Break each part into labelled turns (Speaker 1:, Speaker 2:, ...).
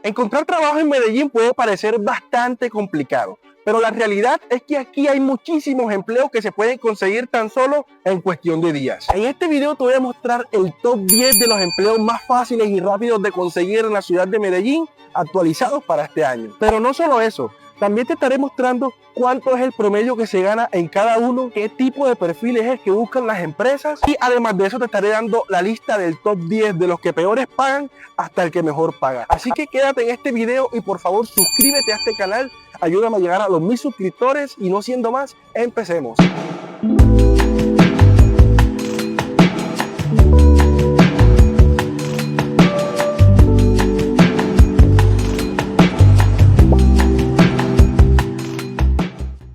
Speaker 1: Encontrar trabajo en Medellín puede parecer bastante complicado, pero la realidad es que aquí hay muchísimos empleos que se pueden conseguir tan solo en cuestión de días. En este video te voy a mostrar el top 10 de los empleos más fáciles y rápidos de conseguir en la ciudad de Medellín, actualizados para este año. Pero no solo eso, también te estaré mostrando cuánto es el promedio que se gana en cada uno, qué tipo de perfil es el que buscan las empresas, y además de eso te estaré dando la lista del top 10 de los que peores pagan hasta el que mejor paga. Así que quédate en este video y por favor suscríbete a este canal, ayúdame a llegar a los 1000 suscriptores y no siendo más, empecemos.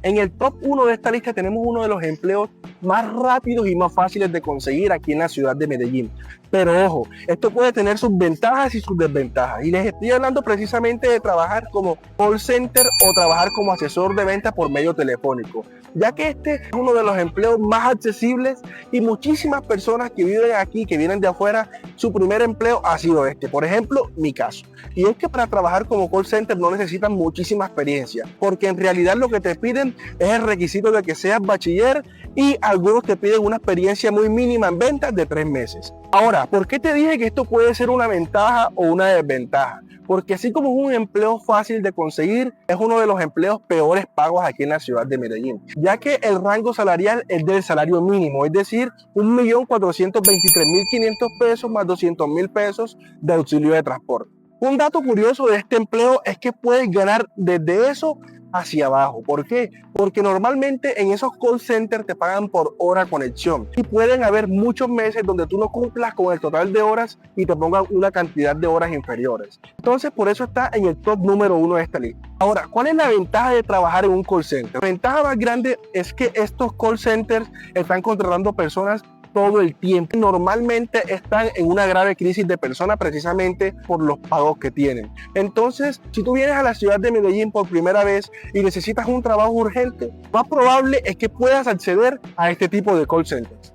Speaker 1: En el top 1 de esta lista tenemos uno de los empleos más rápidos y más fáciles de conseguir aquí en la ciudad de Medellín. Pero ojo, esto puede tener sus ventajas y sus desventajas. Y les estoy hablando precisamente de trabajar como call center o trabajar como asesor de venta por medio telefónico, ya que este es uno de los empleos más accesibles y muchísimas personas que viven aquí, que vienen de afuera, su primer empleo ha sido este. Por ejemplo, mi caso. Y es que para trabajar como call center no necesitan muchísima experiencia, porque en realidad lo que te piden es el requisito de que seas bachiller y algunos te piden una experiencia muy mínima en ventas de 3 meses. Ahora, ¿por qué te dije que esto puede ser una ventaja o una desventaja? Porque así como es un empleo fácil de conseguir, es uno de los empleos peores pagos aquí en la ciudad de Medellín, ya que el rango salarial es del salario mínimo, es decir, 1.423.500 pesos más 200.000 pesos de auxilio de transporte. Un dato curioso de este empleo es que puedes ganar desde eso hacia abajo. ¿Por qué? Porque normalmente en esos call centers te pagan por hora conexión y pueden haber muchos meses donde tú no cumplas con el total de horas y te pongan una cantidad de horas inferiores. Entonces por eso está en el top número 1 de esta lista. Ahora, ¿cuál es la ventaja de trabajar en un call center? La ventaja más grande es que estos call centers están contratando personas todo el tiempo. Normalmente están en una grave crisis de personas precisamente por los pagos que tienen. Entonces, si tú vienes a la ciudad de Medellín por primera vez y necesitas un trabajo urgente, lo más probable es que puedas acceder a este tipo de call centers.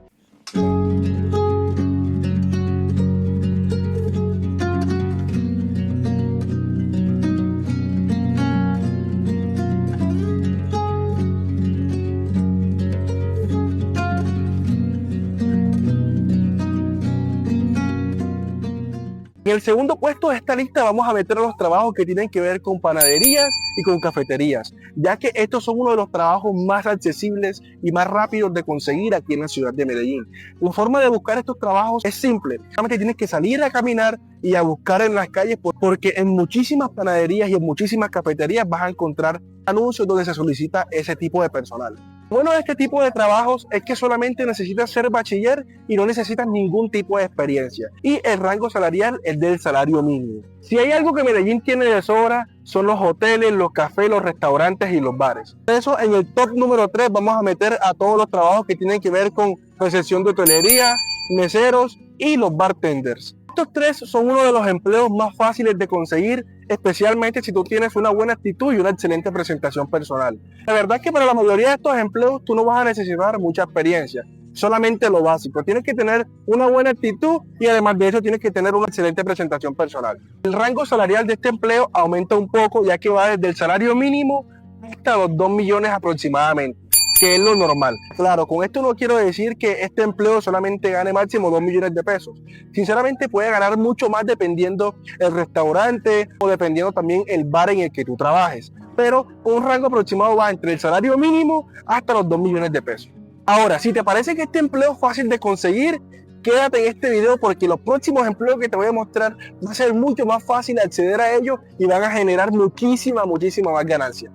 Speaker 1: En el segundo puesto de esta lista vamos a meter los trabajos que tienen que ver con panaderías y con cafeterías, ya que estos son uno de los trabajos más accesibles y más rápidos de conseguir aquí en la ciudad de Medellín. La forma de buscar estos trabajos es simple, solamente tienes que salir a caminar y a buscar en las calles, porque en muchísimas panaderías y en muchísimas cafeterías vas a encontrar anuncios donde se solicita ese tipo de personal. Lo bueno de este tipo de trabajos es que solamente necesitas ser bachiller y no necesitas ningún tipo de experiencia. Y el rango salarial es del salario mínimo. Si hay algo que Medellín tiene de sobra, son los hoteles, los cafés, los restaurantes y los bares. Por eso en el top número 3 vamos a meter a todos los trabajos que tienen que ver con recepción de hotelería, meseros y los bartenders. Estos 3 son uno de los empleos más fáciles de conseguir, especialmente si tú tienes una buena actitud y una excelente presentación personal. La verdad es que para la mayoría de estos empleos tú no vas a necesitar mucha experiencia, solamente lo básico. Tienes que tener una buena actitud y además de eso tienes que tener una excelente presentación personal. El rango salarial de este empleo aumenta un poco, ya que va desde el salario mínimo hasta los 2 millones aproximadamente, que es lo normal. Claro, con esto no quiero decir que este empleo solamente gane máximo 2 millones de pesos. Sinceramente puede ganar mucho más dependiendo el restaurante o dependiendo también el bar en el que tú trabajes. Pero un rango aproximado va entre el salario mínimo hasta los 2 millones de pesos. Ahora, si te parece que este empleo es fácil de conseguir, quédate en este video porque los próximos empleos que te voy a mostrar va a ser mucho más fácil acceder a ellos y van a generar muchísima más ganancia.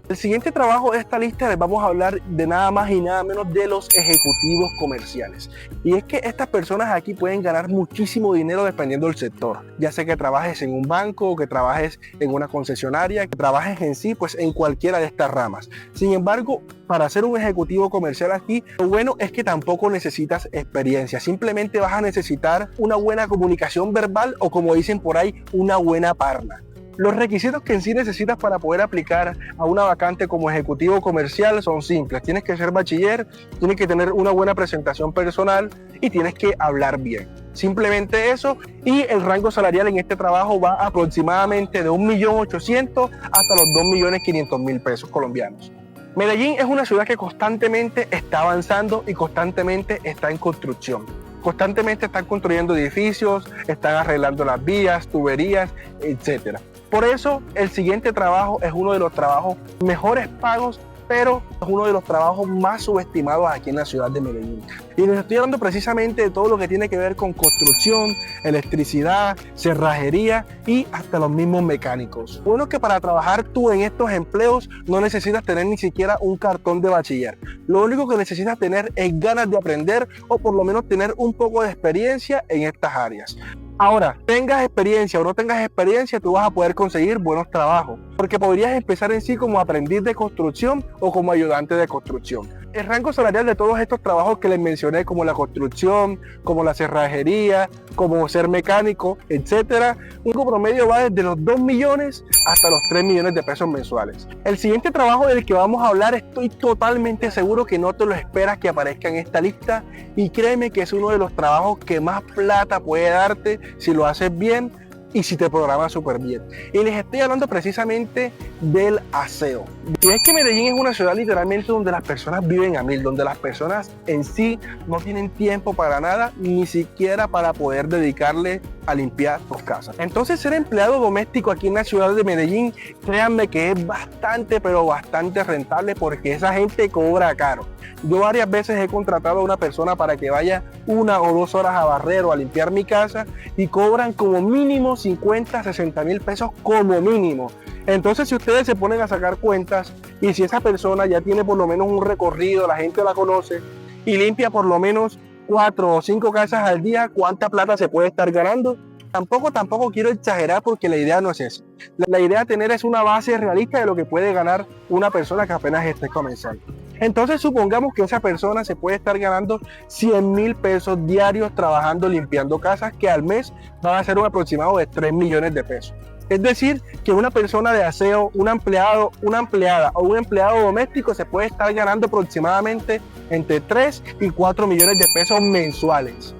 Speaker 1: El siguiente trabajo de esta lista les vamos a hablar de nada más y nada menos de los ejecutivos comerciales. Y es que estas personas aquí pueden ganar muchísimo dinero dependiendo del sector, ya sea que trabajes en un banco, que trabajes en una concesionaria, que trabajes en sí, pues en cualquiera de estas ramas. Sin embargo, para ser un ejecutivo comercial aquí, lo bueno es que tampoco necesitas experiencia, simplemente vas a necesitar una buena comunicación verbal o, como dicen por ahí, una buena parla. Los requisitos que en sí necesitas para poder aplicar a una vacante como ejecutivo comercial son simples. Tienes que ser bachiller, tienes que tener una buena presentación personal y tienes que hablar bien. Simplemente eso, y el rango salarial en este trabajo va aproximadamente de 1.800.000 hasta los 2.500.000 pesos colombianos. Medellín es una ciudad que constantemente está avanzando y constantemente está en construcción. Constantemente están construyendo edificios, están arreglando las vías, tuberías, etcétera. Por eso el siguiente trabajo es uno de los trabajos mejores pagos, pero es uno de los trabajos más subestimados aquí en la ciudad de Medellín. Y les estoy hablando precisamente de todo lo que tiene que ver con construcción, electricidad, cerrajería y hasta los mismos mecánicos. Bueno, que para trabajar tú en estos empleos no necesitas tener ni siquiera un cartón de bachiller. Lo único que necesitas tener es ganas de aprender o por lo menos tener un poco de experiencia en estas áreas. Ahora, tengas experiencia o no tengas experiencia, tú vas a poder conseguir buenos trabajos, porque podrías empezar en sí como aprendiz de construcción o como ayudante de construcción. El rango salarial de todos estos trabajos que les mencioné, como la construcción, como la cerrajería, como ser mecánico, etcétera, un promedio va desde los 2 millones hasta los 3 millones de pesos mensuales. El siguiente trabajo del que vamos a hablar, estoy totalmente seguro que no te lo esperas que aparezca en esta lista, y créeme que es uno de los trabajos que más plata puede darte si lo haces bien y si te programas súper bien. Y les estoy hablando precisamente del aseo. Y es que Medellín es una ciudad literalmente donde las personas viven a mil, donde las personas en sí no tienen tiempo para nada, ni siquiera para poder dedicarle a limpiar sus casas. Entonces, ser empleado doméstico aquí en la ciudad de Medellín, créanme que es bastante, pero bastante rentable, porque esa gente cobra caro. Yo varias veces he contratado a una persona para que vaya 1 o 2 horas a barrer o a limpiar mi casa y cobran como mínimo 50, 60 mil pesos como mínimo. Entonces, si ustedes se ponen a sacar cuentas y si esa persona ya tiene por lo menos un recorrido, la gente la conoce y limpia por lo menos 4 o 5 casas al día, ¿cuánta plata se puede estar ganando? Tampoco quiero exagerar, porque la idea no es eso. La idea de tener es una base realista de lo que puede ganar una persona que apenas esté comenzando. Entonces, supongamos que esa persona se puede estar ganando 100.000 pesos diarios trabajando limpiando casas, que al mes van a ser un aproximado de 3 millones de pesos. Es decir, que una persona de aseo, una empleada o un empleado doméstico se puede estar ganando aproximadamente entre 3 y 4 millones de pesos mensuales.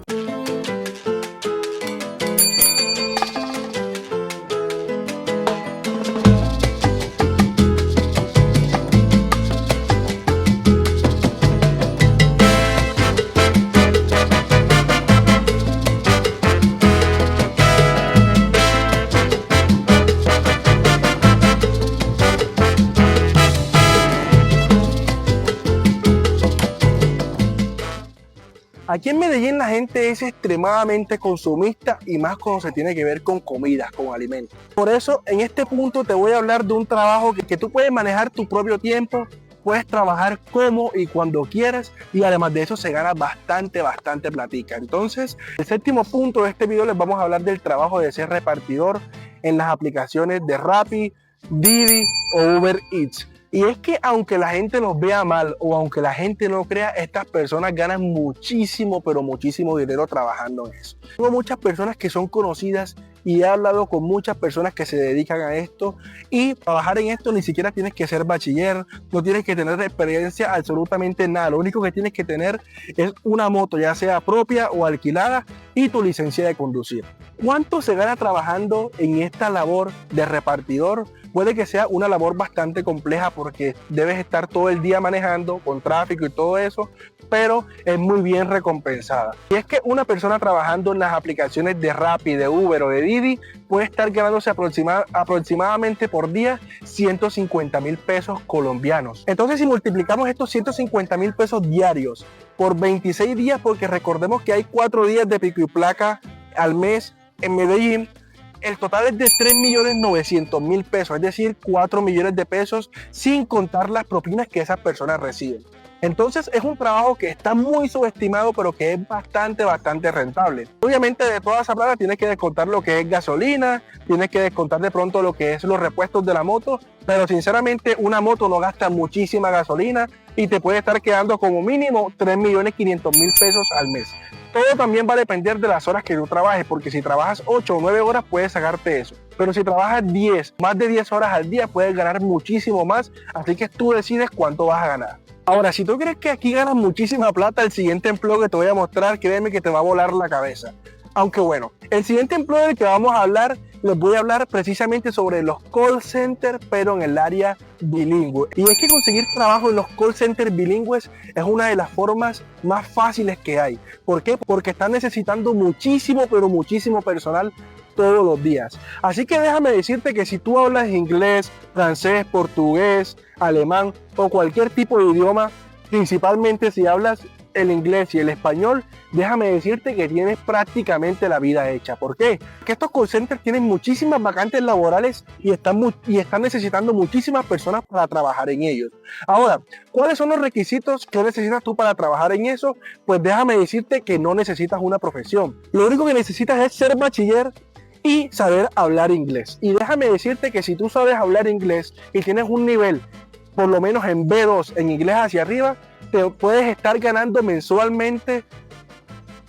Speaker 1: Aquí en Medellín la gente es extremadamente consumista, y más cuando se tiene que ver con comidas, con alimentos. Por eso, en este punto te voy a hablar de un trabajo que tú puedes manejar tu propio tiempo, puedes trabajar como y cuando quieras, y además de eso se gana bastante platica. Entonces, el séptimo punto de este video les vamos a hablar del trabajo de ser repartidor en las aplicaciones de Rappi, Didi o Uber Eats. Y es que aunque la gente los vea mal o aunque la gente no crea, estas personas ganan muchísimo, pero muchísimo dinero trabajando en eso. Tengo muchas personas que son conocidas y he hablado con muchas personas que se dedican a esto, y trabajar en esto ni siquiera tienes que ser bachiller, no tienes que tener experiencia absolutamente nada. Lo único que tienes que tener es una moto, ya sea propia o alquilada, y tu licencia de conducir. ¿Cuánto se gana trabajando en esta labor de repartidor? Puede que sea una labor bastante compleja, porque debes estar todo el día manejando con tráfico y todo eso, pero es muy bien recompensada. Y es que una persona trabajando en las aplicaciones de Rappi, de Uber o de Didi puede estar ganándose aproximadamente por día 150.000 pesos colombianos. Entonces, si multiplicamos estos 150.000 pesos diarios por 26 días, porque recordemos que hay 4 días de pico y placa al mes en Medellín, el total es de 3.900.000 pesos, es decir, 4 millones de pesos sin contar las propinas que esas personas reciben. Entonces es un trabajo que está muy subestimado, pero que es bastante rentable. Obviamente de toda esa plata tienes que descontar lo que es gasolina, tienes que descontar de pronto lo que es los repuestos de la moto, pero sinceramente una moto no gasta muchísima gasolina y te puede estar quedando como mínimo 3.500.000 pesos al mes. Todo también va a depender de las horas que tú trabajes, porque si trabajas 8 o 9 horas puedes sacarte eso. Pero si trabajas 10, más de 10 horas al día puedes ganar muchísimo más, así que tú decides cuánto vas a ganar. Ahora, si tú crees que aquí ganas muchísima plata, el siguiente empleo que te voy a mostrar, créeme que te va a volar la cabeza. Aunque bueno, el siguiente empleo del que vamos a hablar, les voy a hablar precisamente sobre los call centers, pero en el área bilingüe. Y es que conseguir trabajo en los call centers bilingües es una de las formas más fáciles que hay. ¿Por qué? Porque están necesitando muchísimo, pero muchísimo personal todos los días. Así que déjame decirte que si tú hablas inglés, francés, portugués, alemán o cualquier tipo de idioma, principalmente si hablas el inglés y el español, déjame decirte que tienes prácticamente la vida hecha. ¿Por qué? Porque estos call centers tienen muchísimas vacantes laborales y están necesitando muchísimas personas para trabajar en ellos. Ahora, ¿cuáles son los requisitos que necesitas tú para trabajar en eso? Pues déjame decirte que no necesitas una profesión. Lo único que necesitas es ser bachiller y saber hablar inglés. Y déjame decirte que si tú sabes hablar inglés y tienes un nivel por lo menos en B2 en inglés hacia arriba, te puedes estar ganando mensualmente.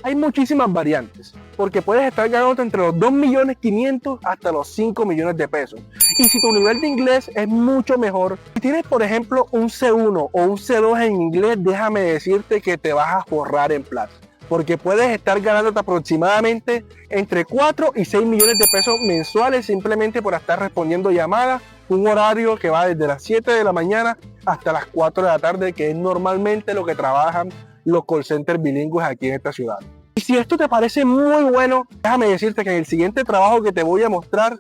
Speaker 1: Hay muchísimas variantes, porque puedes estar ganando entre los 2.500.000 hasta los 5 millones de pesos. Y si tu nivel de inglés es mucho mejor, si tienes por ejemplo un C1 o un C2 en inglés, déjame decirte que te vas a forrar en plata, porque puedes estar ganando aproximadamente entre 4 y 6 millones de pesos mensuales simplemente por estar respondiendo llamadas, un horario que va desde las 7 de la mañana hasta las 4 de la tarde, que es normalmente lo que trabajan los call centers bilingües aquí en esta ciudad. Y si esto te parece muy bueno, déjame decirte que en el siguiente trabajo que te voy a mostrar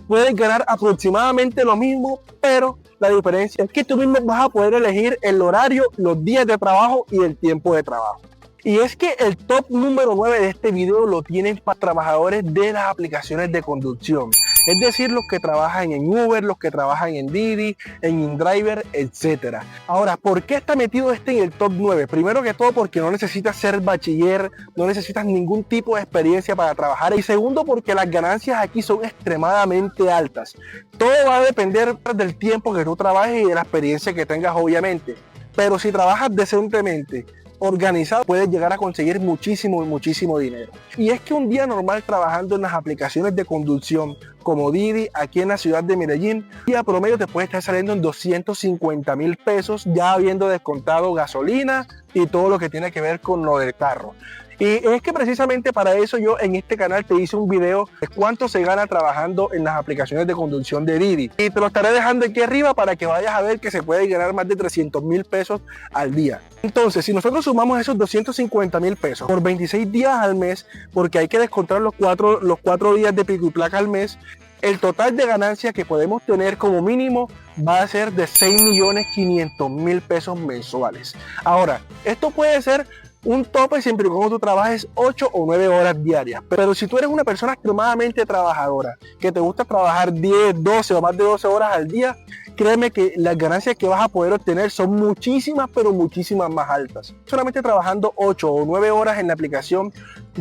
Speaker 1: puedes ganar aproximadamente lo mismo, pero la diferencia es que tú mismo vas a poder elegir el horario, los días de trabajo y el tiempo de trabajo. Y es que el top número 9 de este video lo tienen para trabajadores de las aplicaciones de conducción. Es decir, los que trabajan en Uber, los que trabajan en Didi, en InDriver, etc. Ahora, ¿por qué está metido este en el top 9? Primero que todo porque no necesitas ser bachiller, no necesitas ningún tipo de experiencia para trabajar. Y segundo porque las ganancias aquí son extremadamente altas. Todo va a depender del tiempo que tú trabajes y de la experiencia que tengas, obviamente. Pero si trabajas decentemente, organizado, puedes llegar a conseguir muchísimo dinero. Y es que un día normal trabajando en las aplicaciones de conducción como Didi aquí en la ciudad de Medellín, día promedio te puede estar saliendo en 250.000 pesos, ya habiendo descontado gasolina y todo lo que tiene que ver con lo del carro. Y es que precisamente para eso yo en este canal te hice un video de cuánto se gana trabajando en las aplicaciones de conducción de Didi. Y te lo estaré dejando aquí arriba para que vayas a ver que se puede ganar más de 300.000 pesos al día. Entonces, si nosotros sumamos esos 250.000 pesos por 26 días al mes, porque hay que descontar los cuatro días de pico y placa al mes, el total de ganancias que podemos tener como mínimo va a ser de 6.500.000 pesos mensuales. Ahora, esto puede ser un tope siempre y cuando tú trabajes 8 o 9 horas diarias. Pero si tú eres una persona extremadamente trabajadora, que te gusta trabajar 10, 12 o más de 12 horas al día, créeme que las ganancias que vas a poder obtener son muchísimas, pero muchísimas más altas. Solamente trabajando 8 o 9 horas en la aplicación,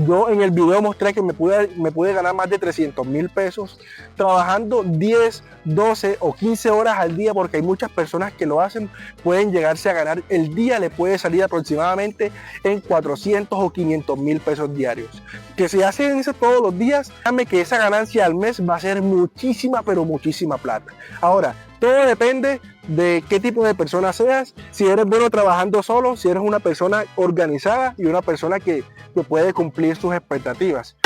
Speaker 1: yo en el video mostré que me pude ganar más de 300.000 pesos trabajando 10, 12 o 15 horas al día, porque hay muchas personas que lo hacen, pueden llegarse a ganar, el día le puede salir aproximadamente en 400 o 500.000 pesos diarios. Que si hacen eso todos los días, déjame que esa ganancia al mes va a ser muchísima, pero muchísima plata. Ahora, todo depende de qué tipo de persona seas, si eres bueno trabajando solo, si eres una persona organizada y una persona que puede cumplir sus expectativas.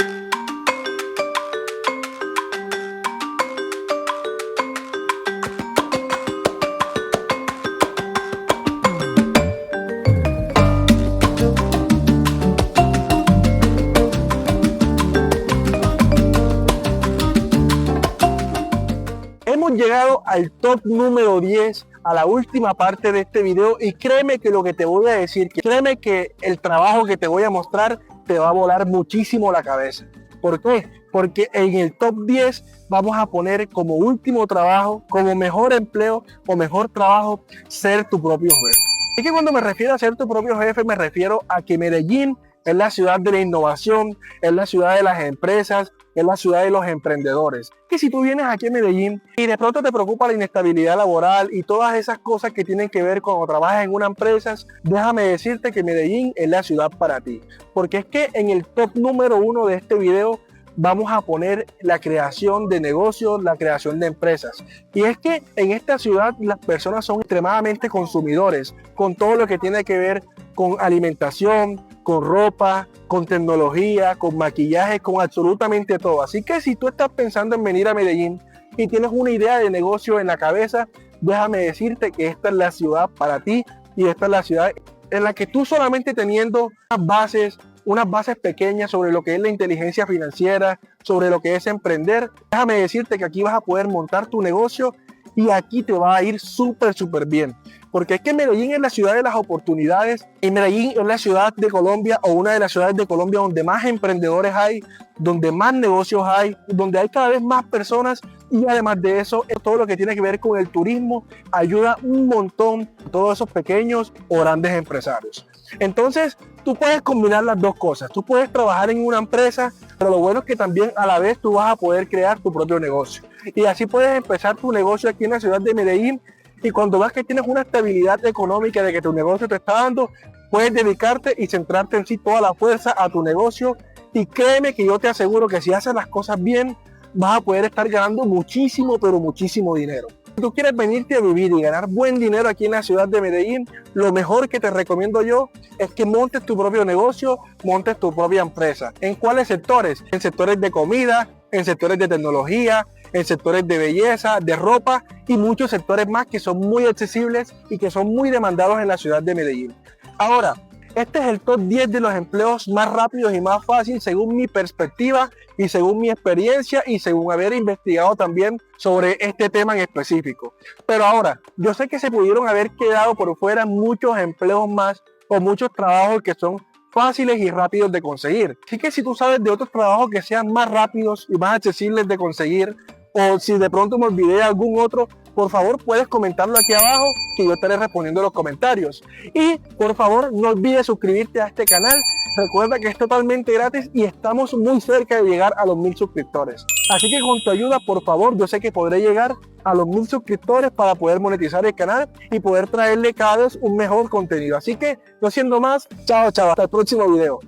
Speaker 1: Hemos llegado al top número 10, a la última parte de este video, y créeme que lo que te voy a decir, créeme que el trabajo que te voy a mostrar te va a volar muchísimo la cabeza. ¿Por qué? porque en el top 10 vamos a poner como último trabajo, como mejor empleo o mejor trabajo, ser tu propio jefe. Es que cuando me refiero a ser tu propio jefe, me refiero a que Medellín es la ciudad de la innovación, es la ciudad de las empresas, es la ciudad de los emprendedores. Que si tú vienes aquí a Medellín y de pronto te preocupa la inestabilidad laboral y todas esas cosas que tienen que ver cuando trabajas en una empresa, déjame decirte que Medellín es la ciudad para ti. Porque es que en el top número 1 de este video vamos a poner la creación de negocios, la creación de empresas. Y es que en esta ciudad las personas son extremadamente consumidores con todo lo que tiene que ver con alimentación, con ropa, con tecnología, con maquillaje, con absolutamente todo. Así que si tú estás pensando en venir a Medellín y tienes una idea de negocio en la cabeza, déjame decirte que esta es la ciudad para ti y esta es la ciudad en la que tú solamente teniendo unas bases pequeñas sobre lo que es la inteligencia financiera, sobre lo que es emprender, déjame decirte que aquí vas a poder montar tu negocio y aquí te va a ir súper bien. Porque es que Medellín es la ciudad de las oportunidades y Medellín es la ciudad de Colombia o una de las ciudades de Colombia donde más emprendedores hay, donde más negocios hay, donde hay cada vez más personas y además de eso, todo lo que tiene que ver con el turismo ayuda un montón a todos esos pequeños o grandes empresarios. Entonces, tú puedes combinar las dos cosas. Tú puedes trabajar en una empresa, pero lo bueno es que también a la vez tú vas a poder crear tu propio negocio. Y así puedes empezar tu negocio aquí en la ciudad de Medellín. Y cuando ves que tienes una estabilidad económica de que tu negocio te está dando, puedes dedicarte y centrarte en sí toda la fuerza a tu negocio. Y créeme que yo te aseguro que si haces las cosas bien, vas a poder estar ganando muchísimo, pero muchísimo dinero. Si tú quieres venirte a vivir y ganar buen dinero aquí en la ciudad de Medellín, lo mejor que te recomiendo yo es que montes tu propio negocio, montes tu propia empresa. ¿En cuáles sectores? En sectores de comida, en sectores de tecnología, en sectores de belleza, de ropa y muchos sectores más que son muy accesibles y que son muy demandados en la ciudad de Medellín. Ahora, este es el top 10 de los empleos más rápidos y más fáciles según mi perspectiva y según mi experiencia y según haber investigado también sobre este tema en específico. Pero ahora, yo sé que se pudieron haber quedado por fuera muchos empleos más o muchos trabajos que son fáciles y rápidos de conseguir. Así que si tú sabes de otros trabajos que sean más rápidos y más accesibles de conseguir, o si de pronto me olvidé de algún otro, por favor puedes comentarlo aquí abajo que yo estaré respondiendo los comentarios. Y por favor no olvides suscribirte a este canal. Recuerda que es totalmente gratis y estamos muy cerca de llegar a los 1000 suscriptores. Así que con tu ayuda, por favor, yo sé que podré llegar a los 1000 suscriptores para poder monetizar el canal y poder traerle cada vez un mejor contenido. Así que no siendo más, chao, hasta el próximo video.